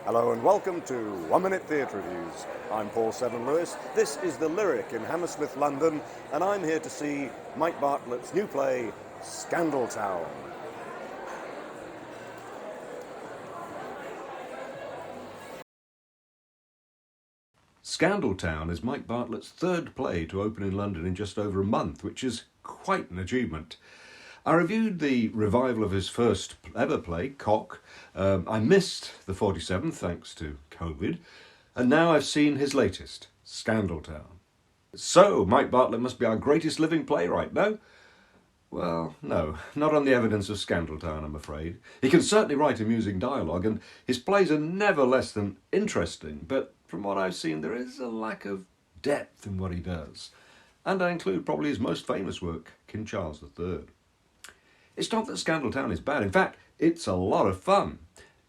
Hello and welcome to 1 Minute Theatre Reviews. I'm Paul Seven Lewis. This is the Lyric in Hammersmith, London, and I'm here to see Mike Bartlett's new play, Scandaltown. Scandaltown is Mike Bartlett's third play to open in London in just over a month, which is quite an achievement. I reviewed the revival of his first ever play, Cock. I missed the 47th thanks to COVID, and now I've seen his latest, Scandaltown. So, Mike Bartlett must be our greatest living playwright, no? Well, no, not on the evidence of Scandaltown, I'm afraid. He can certainly write amusing dialogue, and his plays are never less than interesting, but from what I've seen, there is a lack of depth in what he does. And I include probably his most famous work, King Charles III. It's not that Scandaltown is bad. In fact, it's a lot of fun.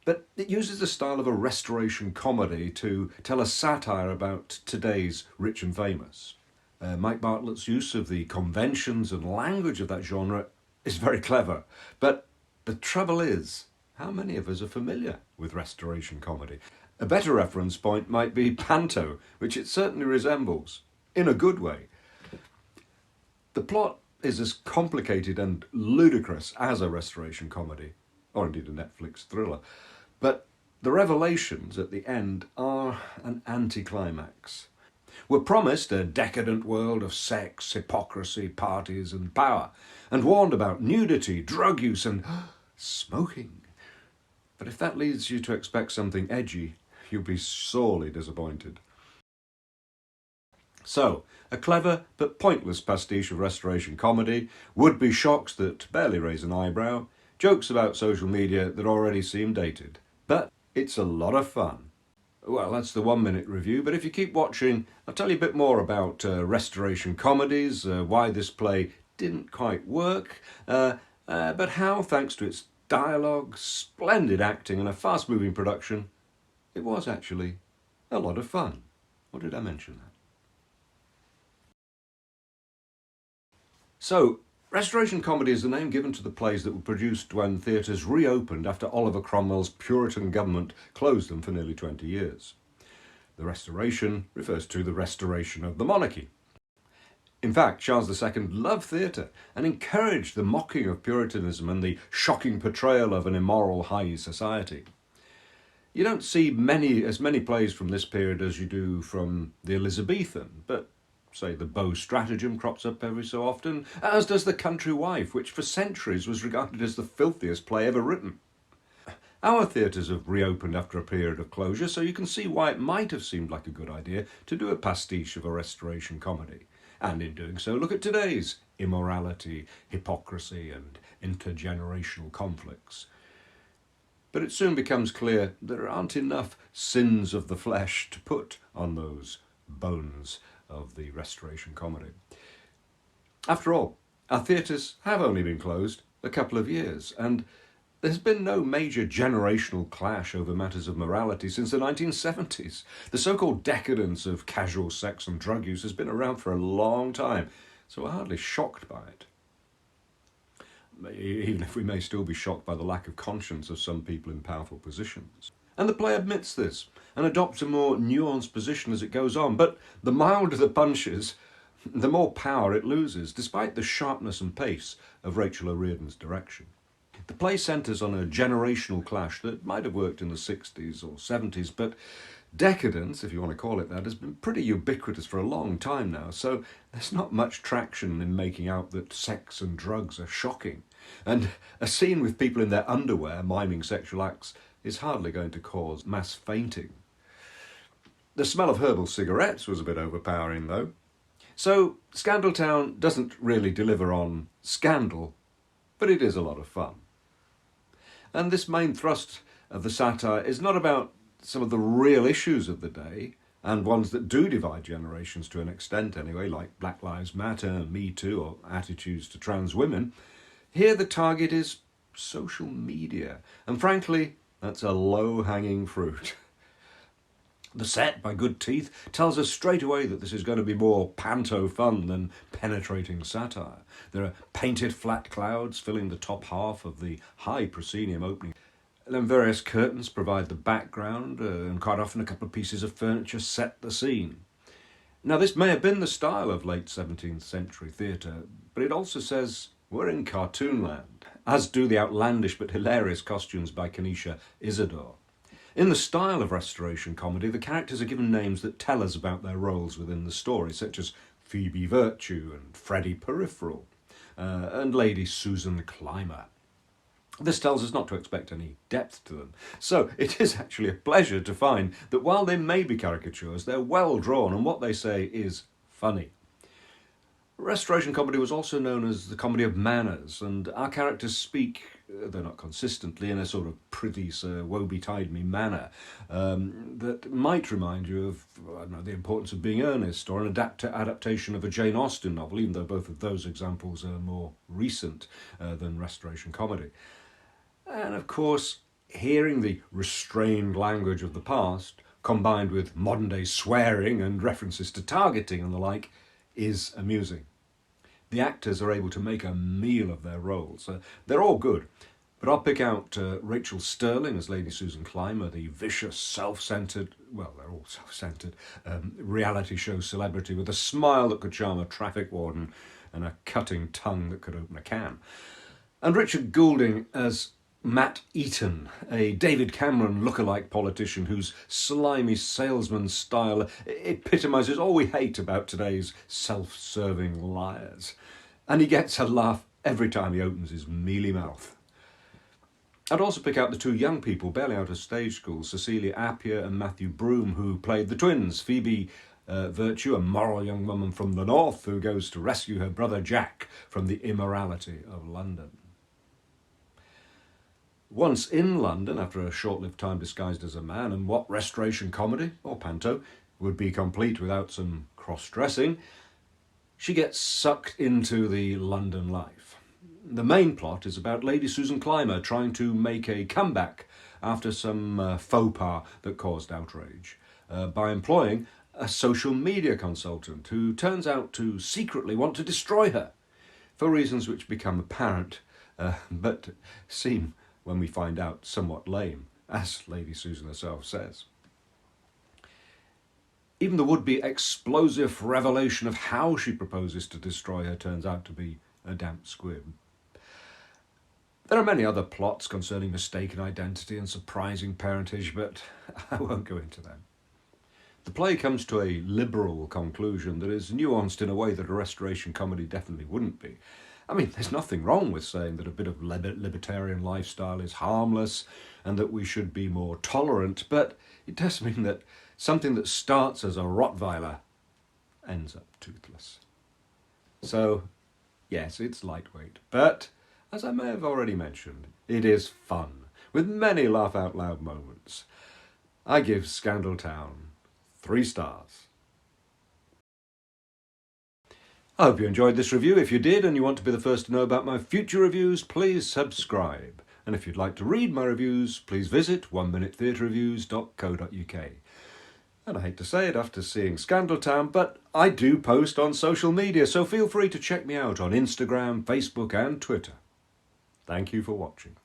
But it uses the style of a restoration comedy to tell a satire about today's rich and famous. Mike Bartlett's use of the conventions and language of that genre is very clever. But the trouble is, how many of us are familiar with restoration comedy? A better reference point might be panto, which it certainly resembles, in a good way. The plot is as complicated and ludicrous as a restoration comedy, or indeed a Netflix thriller, but the revelations at the end are an anticlimax. We're promised a decadent world of sex, hypocrisy, parties and power, and warned about nudity, drug use and smoking. But if that leads you to expect something edgy, you'll be sorely disappointed. So, a clever but pointless pastiche of restoration comedy, would-be shocks that barely raise an eyebrow, jokes about social media that already seem dated. But it's a lot of fun. Well, that's the 1 minute review, but if you keep watching, I'll tell you a bit more about restoration comedies, why this play didn't quite work, but how, thanks to its dialogue, splendid acting and a fast-moving production, it was actually a lot of fun. Or did I mention that? So, restoration comedy is the name given to the plays that were produced when theatres reopened after Oliver Cromwell's Puritan government closed them for nearly 20 years. The restoration refers to the restoration of the monarchy. In fact, Charles II loved theatre and encouraged the mocking of Puritanism and the shocking portrayal of an immoral high society. You don't see as many plays from this period as you do from the Elizabethan, but say the Beau Stratagem crops up every so often, as does The Country Wife, which for centuries was regarded as the filthiest play ever written. Our theatres have reopened after a period of closure, so you can see why it might have seemed like a good idea to do a pastiche of a restoration comedy. And in doing so, look at today's immorality, hypocrisy and intergenerational conflicts. But it soon becomes clear there aren't enough sins of the flesh to put on those bones of the restoration comedy. After all, our theatres have only been closed a couple of years, and there's been no major generational clash over matters of morality since the 1970s. The so-called decadence of casual sex and drug use has been around for a long time, so we're hardly shocked by it. Even if we may still be shocked by the lack of conscience of some people in powerful positions. And the play admits this, and adopts a more nuanced position as it goes on, but the milder the punches, the more power it loses, despite the sharpness and pace of Rachael O'Riordan's direction. The play centres on a generational clash that might have worked in the 60s or 70s, but decadence, if you want to call it that, has been pretty ubiquitous for a long time now, so there's not much traction in making out that sex and drugs are shocking. And a scene with people in their underwear miming sexual acts is hardly going to cause mass fainting. The smell of herbal cigarettes was a bit overpowering, though. So, Scandaltown doesn't really deliver on scandal, but it is a lot of fun. And this main thrust of the satire is not about some of the real issues of the day, and ones that do divide generations to an extent anyway, like Black Lives Matter, Me Too, or attitudes to trans women. Here the target is social media, and frankly, that's a low-hanging fruit. The set, by good teeth, tells us straight away that this is going to be more panto fun than penetrating satire. There are painted flat clouds filling the top half of the high proscenium opening. Then various curtains provide the background, and quite often a couple of pieces of furniture set the scene. Now, this may have been the style of late 17th century theatre, but it also says we're in cartoonland, as do the outlandish but hilarious costumes by Kenesha Isidore. In the style of Restoration comedy, the characters are given names that tell us about their roles within the story, such as Phoebe Virtue and Freddie Peripheral, and Lady Susan Clymer. This tells us not to expect any depth to them. So it is actually a pleasure to find that while they may be caricatures, they're well drawn and what they say is funny. Restoration comedy was also known as the comedy of manners, and our characters speak, though not consistently, in a sort of prithee sir, woe betide me manner that might remind you of, I don't know, the importance of being earnest, or an adaptation of a Jane Austen novel, even though both of those examples are more recent than Restoration comedy. And of course, hearing the restrained language of the past, combined with modern-day swearing and references to targeting and the like, is amusing. The actors are able to make a meal of their roles. They're all good, but I'll pick out Rachael Stirling as Lady Susan Clymer, the vicious, self-centred, well, they're all self-centred, reality show celebrity with a smile that could charm a traffic warden and a cutting tongue that could open a can. And Richard Goulding as Matt Eaton, a David Cameron lookalike politician whose slimy salesman style epitomises all we hate about today's self-serving liars. And he gets a laugh every time he opens his mealy mouth. I'd also pick out the two young people barely out of stage school, Cecilia Appiah and Matthew Broome, who played the twins, Phoebe Virtue, a moral young woman from the north who goes to rescue her brother Jack from the immorality of London. Once in London, after a short-lived time disguised as a man, and what Restoration comedy, or panto, would be complete without some cross-dressing, she gets sucked into the London life. The main plot is about Lady Susan Clymer trying to make a comeback after some faux pas that caused outrage, by employing a social media consultant who turns out to secretly want to destroy her, for reasons which become apparent, but seem, when we find out, somewhat lame, as Lady Susan herself says. Even the would-be explosive revelation of how she proposes to destroy her turns out to be a damp squib. There are many other plots concerning mistaken identity and surprising parentage, but I won't go into them. The play comes to a liberal conclusion that is nuanced in a way that a Restoration comedy definitely wouldn't be. I mean, there's nothing wrong with saying that a bit of libertarian lifestyle is harmless and that we should be more tolerant, but it does mean that something that starts as a Rottweiler ends up toothless. So, yes, it's lightweight, but as I may have already mentioned, it is fun, with many laugh-out-loud moments. I give Scandaltown 3 stars. I hope you enjoyed this review. If you did and you want to be the first to know about my future reviews, please subscribe. And if you'd like to read my reviews, please visit oneminutetheatreReviews.co.uk. And I hate to say it after seeing Scandaltown, but I do post on social media, so feel free to check me out on Instagram, Facebook and Twitter. Thank you for watching.